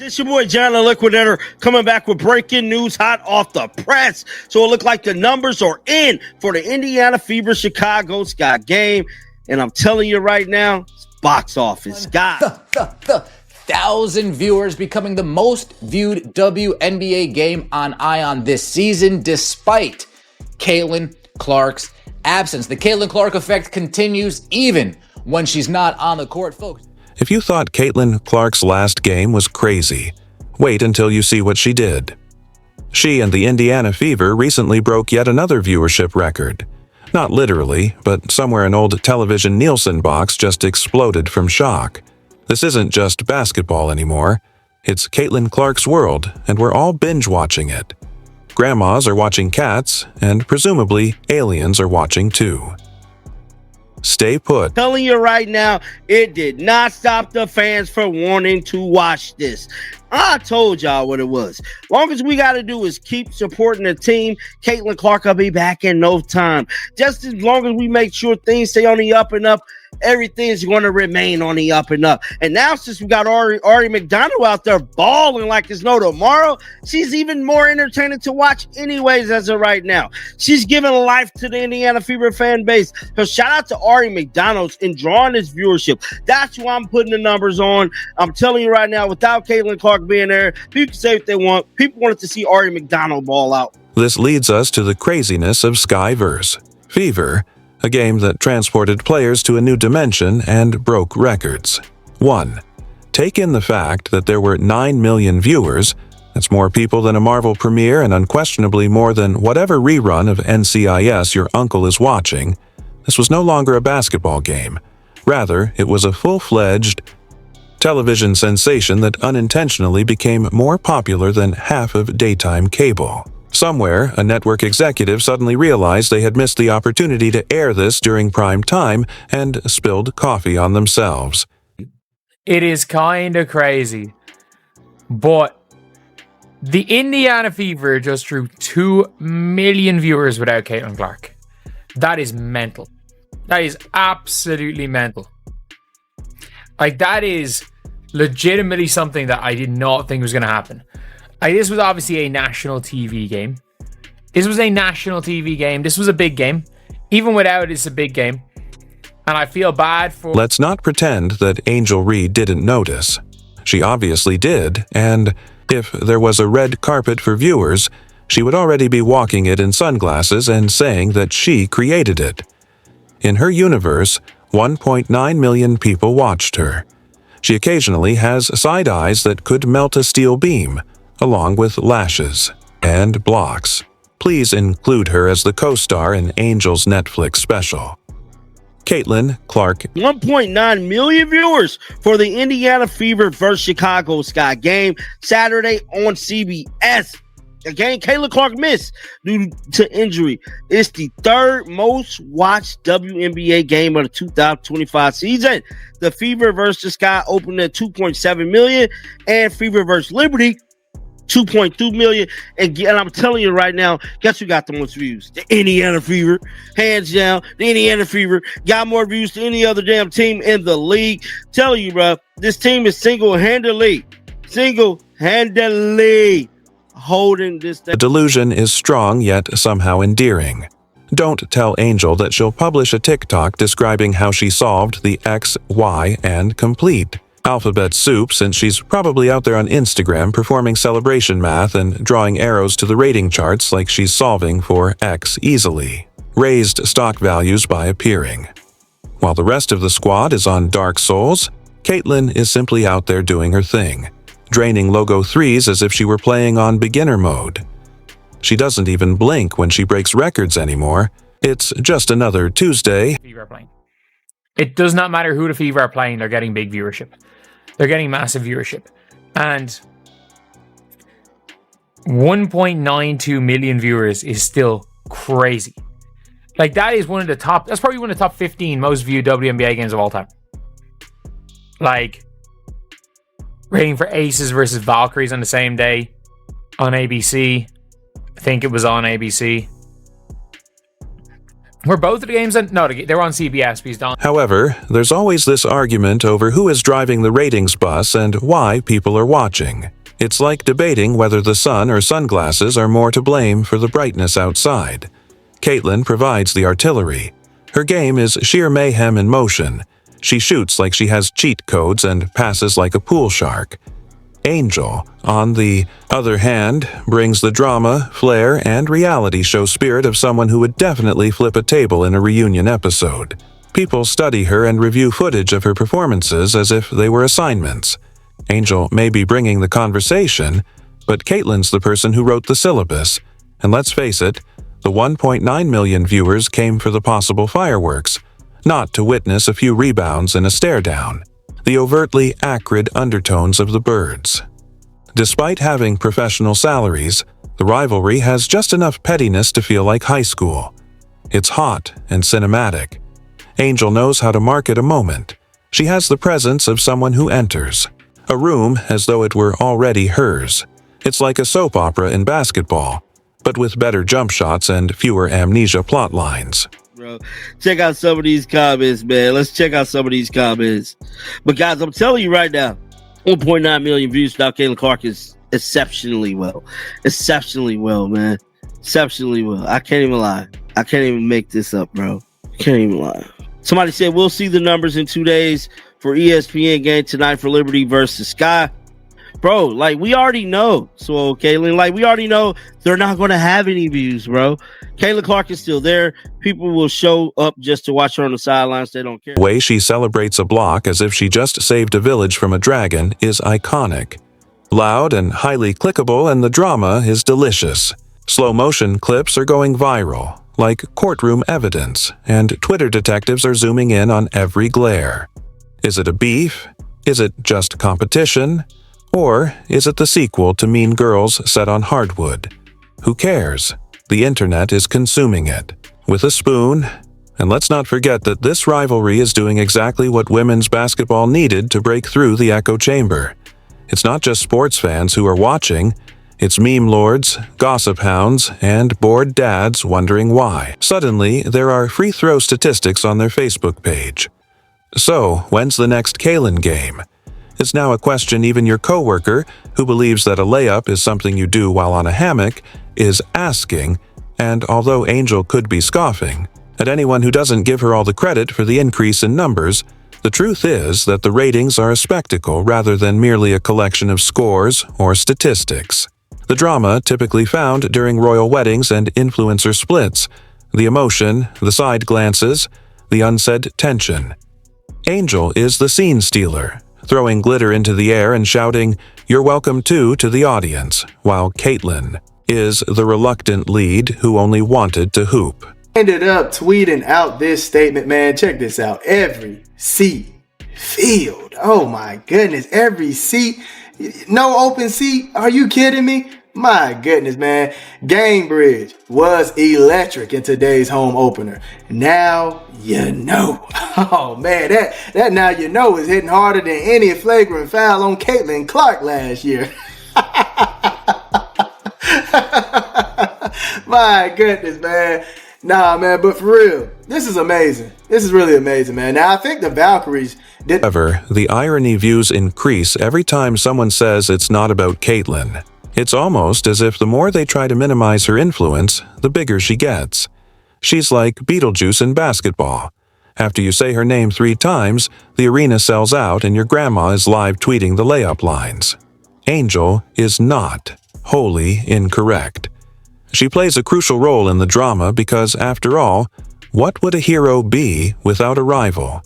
It's your boy John the Liquidator coming back with breaking news hot off the press. So it looked like the numbers are in for the Indiana Fever Chicago Sky game. And I'm telling you right now, it's box office. God. 1,000 viewers, becoming the most viewed WNBA game on ION this season, despite Caitlin Clark's absence. The Caitlin Clark effect continues even when she's not on the court, folks. If you thought Caitlin Clark's last game was crazy, wait until you see what she did. She and the Indiana Fever recently broke yet another viewership record. Not literally, but somewhere an old television Nielsen box just exploded from shock. This isn't just basketball anymore. It's Caitlin Clark's world, and we're all binge-watching it. Grandmas are watching Cats, and presumably aliens are watching too. Stay put. Telling you right now, it did not stop the fans from wanting to watch this. I told y'all what it was. Long as we got to do is keep supporting the team, Caitlin Clark will be back in no time. Just as long as we make sure things stay on the up and up, everything's going to remain on the up and up. And now since we got Ari McDonald out there balling like it's no tomorrow, she's even more entertaining to watch anyways as of right now. She's giving life to the Indiana Fever fan base. So shout out to Ari McDonald in drawing this viewership. That's who I'm putting the numbers on. I'm telling you right now, without Caitlin Clark being there, people can say what they want. People wanted to see Ari McDonald ball out. This leads us to the craziness of Skyverse. Fever, a game that transported players to a new dimension and broke records. 1. Take in the fact that there were 9 million viewers. That's more people than a Marvel premiere and unquestionably more than whatever rerun of NCIS your uncle is watching. This was no longer a basketball game. Rather, it was a full-fledged television sensation that unintentionally became more popular than half of daytime cable. Somewhere, a network executive suddenly realized they had missed the opportunity to air this during prime time and spilled coffee on themselves. It is kind of crazy, but the Indiana Fever just drew 2 million viewers without Caitlin Clark. That is mental. That is absolutely mental. Like, that is legitimately something that I did not think was going to happen. This was obviously a national TV game. This was a big game. Even without it, it's a big game. And I feel bad for... Let's not pretend that Angel Reed didn't notice. She obviously did, and if there was a red carpet for viewers, she would already be walking it in sunglasses and saying that she created it. In her universe, 1.9 million people watched her. She occasionally has side eyes that could melt a steel beam, along with lashes and blocks. Please include her as the co-star in Angel's Netflix special. Caitlin Clark. 1.9 million viewers for the Indiana Fever vs. Chicago Sky game Saturday on CBS. Again, Caitlin Clark missed due to injury. It's the third most watched WNBA game of the 2025 season. The Fever vs. Sky opened at 2.7 million and Fever vs. Liberty 2.2 million. And I'm telling you right now, guess who got the most views? The Indiana Fever. Hands down, the Indiana Fever got more views than any other damn team in the league. Telling you, bro, this team is single-handedly holding this thing. The delusion is strong yet somehow endearing. Don't tell Angel that she'll publish a TikTok describing how she solved the X, Y, and complete alphabet soup, since she's probably out there on Instagram performing celebration math and drawing arrows to the rating charts like she's solving for X easily. Raised stock values by appearing. While the rest of the squad is on Dark Souls, Caitlin is simply out there doing her thing, draining logo threes as if she were playing on beginner mode. She doesn't even blink when she breaks records anymore. It's just another Tuesday. Fever are playing. It does not matter who the Fever are playing, they're getting big viewership. They're getting massive viewership. And 1.92 million viewers is still crazy. Like, that is one of the top, that's probably one of the top 15 most viewed WNBA games of all time. Like, rating for Aces versus Valkyries on the same day on ABC. I think it was on ABC. Were both of the games on? No, they were on CBS because Don. However, there's always this argument over who is driving the ratings bus and why people are watching. It's like debating whether the sun or sunglasses are more to blame for the brightness outside. Caitlyn provides the artillery. Her game is sheer mayhem in motion. She shoots like she has cheat codes and passes like a pool shark. Angel, on the other hand, brings the drama, flair, and reality show spirit of someone who would definitely flip a table in a reunion episode. People study her and review footage of her performances as if they were assignments. Angel may be bringing the conversation, but Caitlyn's the person who wrote the syllabus. And let's face it, the 1.9 million viewers came for the possible fireworks, not to witness a few rebounds and a stare-down. The overtly acrid undertones of the birds. Despite having professional salaries, the rivalry has just enough pettiness to feel like high school. It's hot and cinematic. Angel knows how to market a moment. She has the presence of someone who enters a room as though it were already hers. It's like a soap opera in basketball, but with better jump shots and fewer amnesia plot lines. Bro, check out some of these comments, man. Let's check out some of these comments. But guys, I'm telling you right now, 1.9 million views without Caitlyn Clark is exceptionally well. Exceptionally well, man. Exceptionally well. I can't even lie. I can't even make this up, bro. I can't even lie. Somebody said we'll see the numbers in 2 days for ESPN game tonight for Liberty versus Sky. Bro, like, we already know. So, Caitlyn, like, we already know they're not going to have any views, bro. Caitlyn Clark is still there. People will show up just to watch her on the sidelines. They don't care. The way she celebrates a block as if she just saved a village from a dragon is iconic. Loud and highly clickable, and the drama is delicious. Slow motion clips are going viral, like courtroom evidence, and Twitter detectives are zooming in on every glare. Is it a beef? Is it just competition? Or is it the sequel to Mean Girls set on hardwood? Who cares? The internet is consuming it. With a spoon. And let's not forget that this rivalry is doing exactly what women's basketball needed to break through the echo chamber. It's not just sports fans who are watching. It's meme lords, gossip hounds, and bored dads wondering why. Suddenly, there are free throw statistics on their Facebook page. So, when's the next Caitlyn game? It's now a question even your coworker, who believes that a layup is something you do while on a hammock, is asking, and although Angel could be scoffing at anyone who doesn't give her all the credit for the increase in numbers, the truth is that the ratings are a spectacle rather than merely a collection of scores or statistics. The drama typically found during royal weddings and influencer splits, the emotion, the side glances, the unsaid tension. Angel is the scene stealer, throwing glitter into the air and shouting, "You're welcome to the audience," while Caitlyn is the reluctant lead who only wanted to hoop. Ended up tweeting out this statement, man. Check this out. Every seat filled. Oh my goodness. Every seat. No open seat. Are you kidding me? My goodness, man. Gamebridge was electric in today's home opener. Now you know. Oh man, that now you know is hitting harder than any flagrant foul on Caitlyn Clark last year. My goodness, man. Nah, man, but for real, this is amazing. This is really amazing, man. Now, I think the Valkyries did. However, the irony views increase every time someone says it's not about Caitlyn. It's almost as if the more they try to minimize her influence, the bigger she gets. She's like Beetlejuice in basketball. After you say her name 3 times, the arena sells out and your grandma is live tweeting the layup lines. Angel is not wholly incorrect. She plays a crucial role in the drama because, after all, what would a hero be without a rival?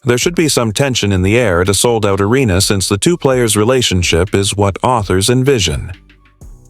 There should be some tension in the air at a sold-out arena since the two players' relationship is what authors envision.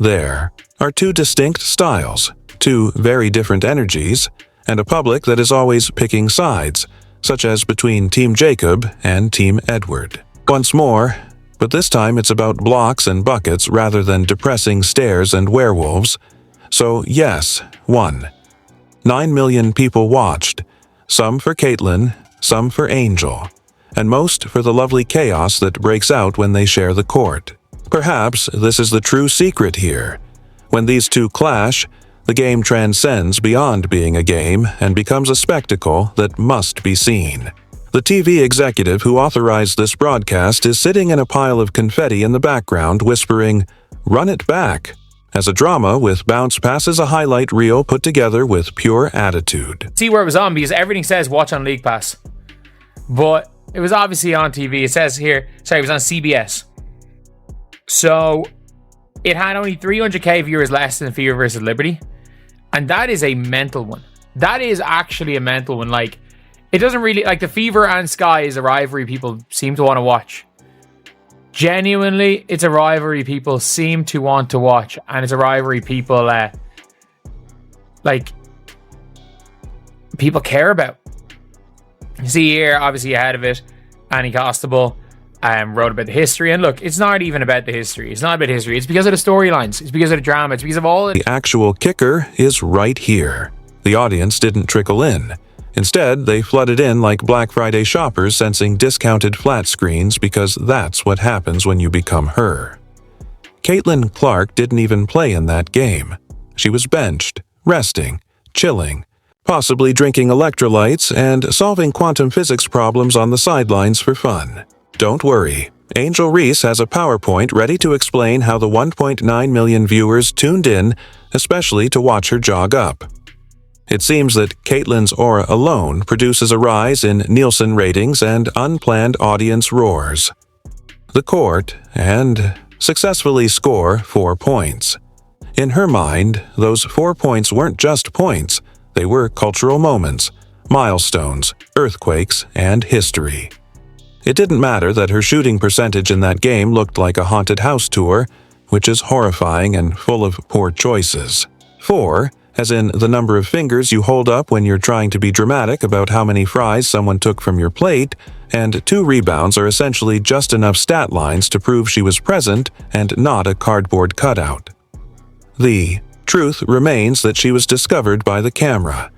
There are 2 distinct styles, 2 very different energies, and a public that is always picking sides, such as between Team Jacob and Team Edward. Once more, but this time it's about blocks and buckets rather than depressing stares and werewolves. So yes, 9 million people watched, some for Caitlyn, some for Angel, and most for the lovely chaos that breaks out when they share the court. Perhaps this is the true secret here. When these two clash, The game transcends beyond being a game and becomes a spectacle that must be seen. The TV executive who authorized this broadcast is sitting in a pile of confetti in the background whispering, "Run it back," as a drama with bounce passes a highlight reel put together with pure attitude. See where it was on because everything says watch on League Pass. But it was obviously on TV. It says here, sorry, it was on CBS. So it had only 300k viewers less than Fever versus Liberty. And that is a mental one. That is actually a mental one. Like, it doesn't really, like, the Fever and Sky is a rivalry people seem to want to watch. Genuinely, it's a rivalry people seem to want to watch. And it's a rivalry people, people care about. You see here, obviously ahead of it, Annie Costable wrote about the history. And look, it's not even about the history. It's not about history. It's because of the storylines. It's because of the drama. It's because of all The actual kicker is right here. The audience didn't trickle in. Instead, they flooded in like Black Friday shoppers sensing discounted flat screens because that's what happens when you become her. Caitlin Clark didn't even play in that game. She was benched, resting, chilling, possibly drinking electrolytes and solving quantum physics problems on the sidelines for fun. Don't worry, Angel Reese has a PowerPoint ready to explain how the 1.9 million viewers tuned in, especially to watch her jog up. It seems that Caitlin's aura alone produces a rise in Nielsen ratings and unplanned audience roars. The court and successfully score 4 points. In her mind, those 4 points weren't just points, they were cultural moments, milestones, earthquakes, and history. It didn't matter that her shooting percentage in that game looked like a haunted house tour, which is horrifying and full of poor choices. 4, as in the number of fingers you hold up when you're trying to be dramatic about how many fries someone took from your plate, and 2 rebounds are essentially just enough stat lines to prove she was present and not a cardboard cutout. The truth remains that she was discovered by the camera.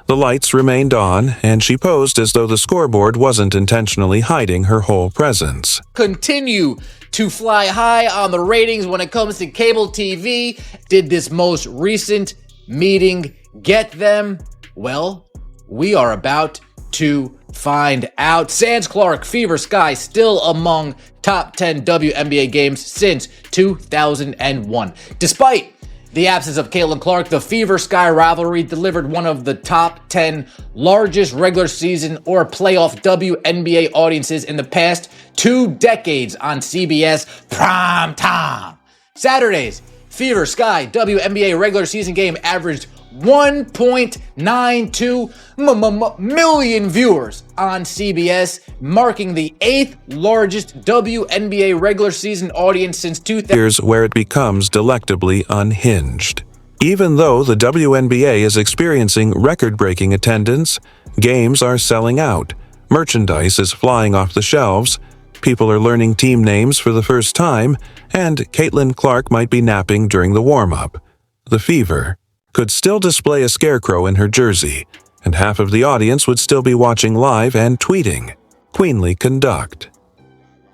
The lights remained on, and she posed as though the scoreboard wasn't intentionally hiding her whole presence. Continue to fly high on the ratings when it comes to cable TV. Did this most recent meeting get them? Well, we are about to find out. Sans Clark, Fever Sky still among top 10 WNBA games since 2001. Despite the absence of Caitlin Clark, the Fever Sky rivalry delivered one of the top 10 largest regular season or playoff WNBA audiences in the past 2 decades on CBS prime time. Saturdays, Fever Sky WNBA regular season game averaged 1.92 million viewers on CBS, marking the 8th largest WNBA regular season audience since 2000. Here's where it becomes delectably unhinged. Even though the WNBA is experiencing record-breaking attendance, games are selling out, merchandise is flying off the shelves, people are learning team names for the first time, and Caitlin Clark might be napping during the warm-up. The Fever could still display a scarecrow in her jersey, and half of the audience would still be watching live and tweeting. Queenly conduct.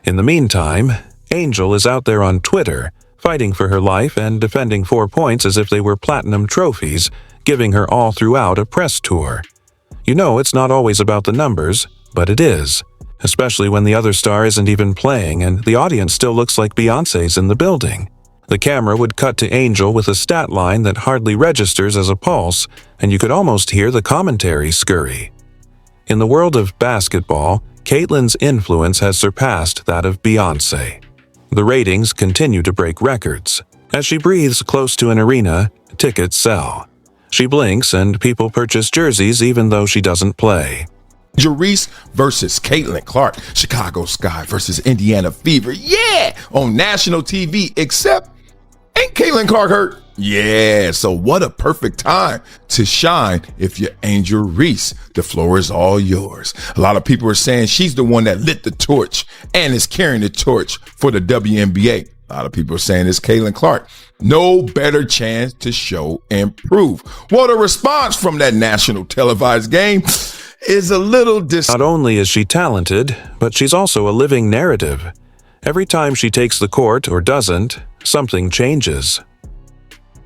In the meantime, Angel is out there on Twitter, fighting for her life and defending 4 points as if they were platinum trophies, giving her all throughout a press tour. You know it's not always about the numbers, but it is, especially when the other star isn't even playing and the audience still looks like Beyoncé's in the building. The camera would cut to Angel with a stat line that hardly registers as a pulse, and you could almost hear the commentary scurry. In the world of basketball, Caitlin's influence has surpassed that of Beyoncé. The ratings continue to break records. As she breathes close to an arena, tickets sell. She blinks and people purchase jerseys even though she doesn't play. Reese versus Caitlin Clark, Chicago Sky versus Indiana Fever, yeah, on national TV, except ain't Caitlin Clark hurt? Yeah, so what a perfect time to shine if you're Angel Reese. The floor is all yours. A lot of people are saying she's the one that lit the torch and is carrying the torch for the WNBA. A lot of people are saying it's Caitlin Clark. No better chance to show and prove. Well, the response from that national televised game is a little Not only is she talented, but she's also a living narrative. Every time she takes the court or doesn't, something changes.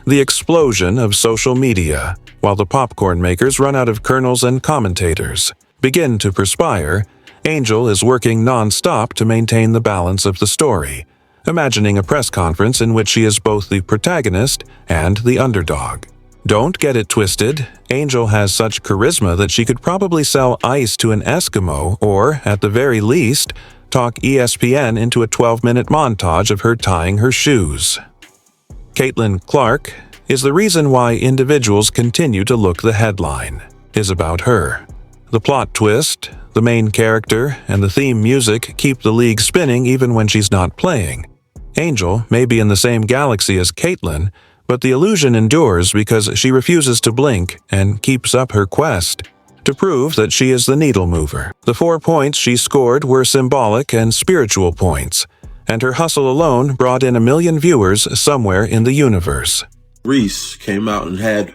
The explosion of social media, while the popcorn makers run out of kernels and commentators, begin to perspire, Angel is working non-stop to maintain the balance of the story, imagining a press conference in which she is both the protagonist and the underdog. Don't get it twisted, Angel has such charisma that she could probably sell ice to an Eskimo or, at the very least, talk ESPN into a 12-minute montage of her tying her shoes. Caitlin Clark is the reason why individuals continue to look. The headline is about her. The plot twist, the main character, and the theme music keep the league spinning even when she's not playing. Angel may be in the same galaxy as Caitlin, but the illusion endures because she refuses to blink and keeps up her quest to prove that she is the needle mover. The 4 points she scored were symbolic and spiritual points, and her hustle alone brought in 1 million viewers somewhere in the universe. Reese came out and had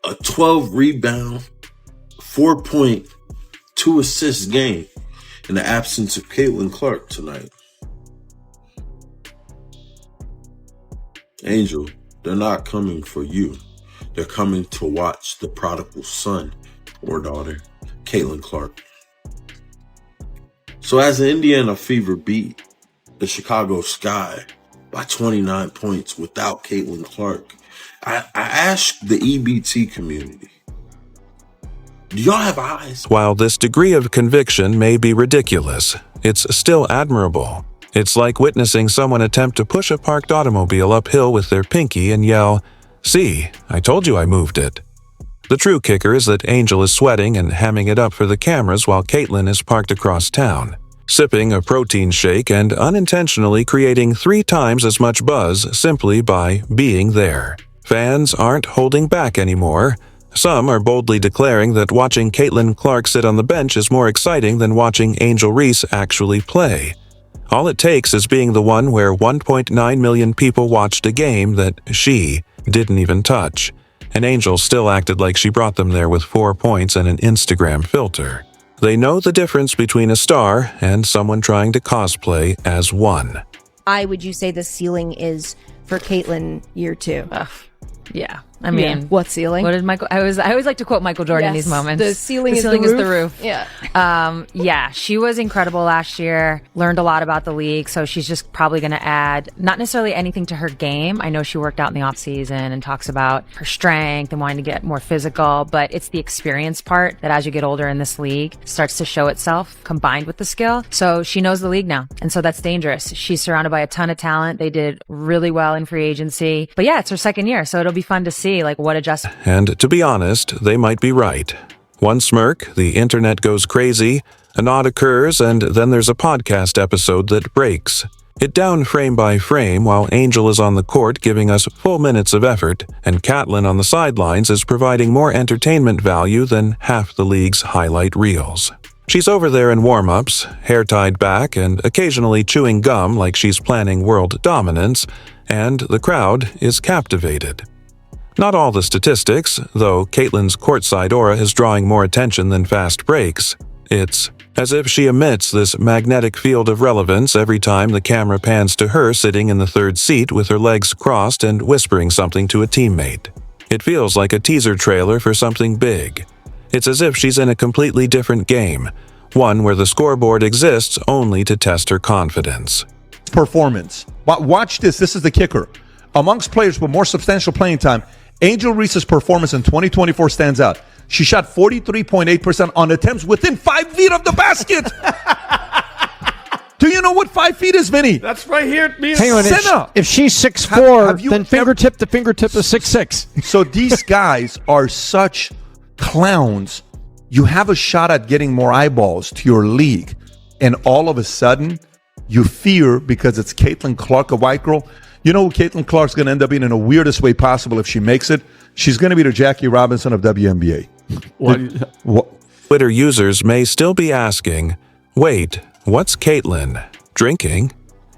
a 12-rebound, 4-point, 2-assist game in the absence of Caitlin Clark tonight. Angel, they're not coming for you. They're coming to watch the prodigal son or daughter, Caitlin Clark. So as the Indiana Fever beat the Chicago Sky by 29 points without Caitlin Clark, I asked the EBT community, do y'all have eyes? While this degree of conviction may be ridiculous, it's still admirable. It's like witnessing someone attempt to push a parked automobile uphill with their pinky and yell, "See, I told you I moved it." The true kicker is that Angel is sweating and hamming it up for the cameras while Caitlin is parked across town, sipping a protein shake and unintentionally creating 3 times as much buzz simply by being there. Fans aren't holding back anymore. Some are boldly declaring that watching Caitlin Clark sit on the bench is more exciting than watching Angel Reese actually play. All it takes is being the one where 1.9 million people watched a game that she didn't even touch, and Angel still acted like she brought them there with 4 points and an Instagram filter. They know the difference between a star and someone trying to cosplay as one. Would you say the ceiling is for Caitlin year 2? Yeah. I mean, what ceiling? What did Michael? I always like to quote Michael Jordan in these moments. The ceiling is the roof. Yeah. Yeah, she was incredible last year. Learned a lot about the league, so she's just probably going to add not necessarily anything to her game. I know she worked out in the off season and talks about her strength and wanting to get more physical, but it's the experience part that as you get older in this league starts to show itself combined with the skill. So she knows the league now, and so that's dangerous. She's surrounded by a ton of talent. They did really well in free agency, but yeah, it's her second year, so it'll be fun to see like what adjustment. And to be honest, they might be right. One smirk, the internet goes crazy, a nod occurs, and then there's a podcast episode that breaks. It down frame by frame while Angel is on the court giving us full minutes of effort, and Caitlin on the sidelines is providing more entertainment value than half the league's highlight reels. She's over there in warm-ups, hair tied back and occasionally chewing gum like she's planning world dominance, and the crowd is captivated. Not all the statistics, though Caitlin's courtside aura is drawing more attention than fast breaks. It's as if she emits this magnetic field of relevance every time the camera pans to her sitting in the third seat with her legs crossed and whispering something to a teammate. It feels like a teaser trailer for something big. It's as if she's in a completely different game, one where the scoreboard exists only to test her confidence. Performance. Watch this. This is the kicker. Amongst players with more substantial playing time, Angel Reese's performance in 2024 stands out. She shot 43.8% on attempts within 5 feet of the basket. Do you know what 5 feet is, Vinny? That's right here. Hang on, if she's 6'4", then fingertip to fingertip is 6'6". So these guys are such clowns. You have a shot at getting more eyeballs to your league, and all of a sudden, you fear because it's Caitlin Clark, a white girl. You know who Caitlin Clark's going to end up being in the weirdest way possible if she makes it? She's going to be the Jackie Robinson of WNBA. Twitter users may still be asking, wait, what's Caitlin? Drinking?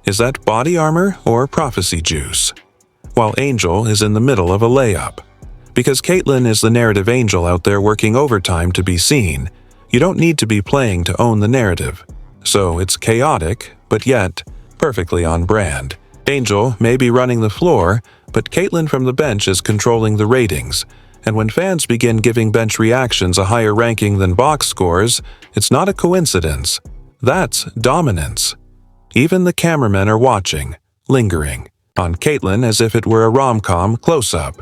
Is that body armor or prophecy juice? While Angel is in the middle of a layup. Because Caitlin is the narrative angel out there working overtime to be seen, you don't need to be playing to own the narrative. So it's chaotic, but yet perfectly on brand. Angel may be running the floor, But Caitlyn from the bench is controlling the ratings, and when fans begin giving bench reactions a higher ranking than box scores, it's not a coincidence. That's dominance. Even the cameramen are watching, lingering, on Caitlyn as if it were a rom-com close-up.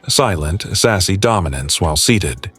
Silent, sassy dominance while seated.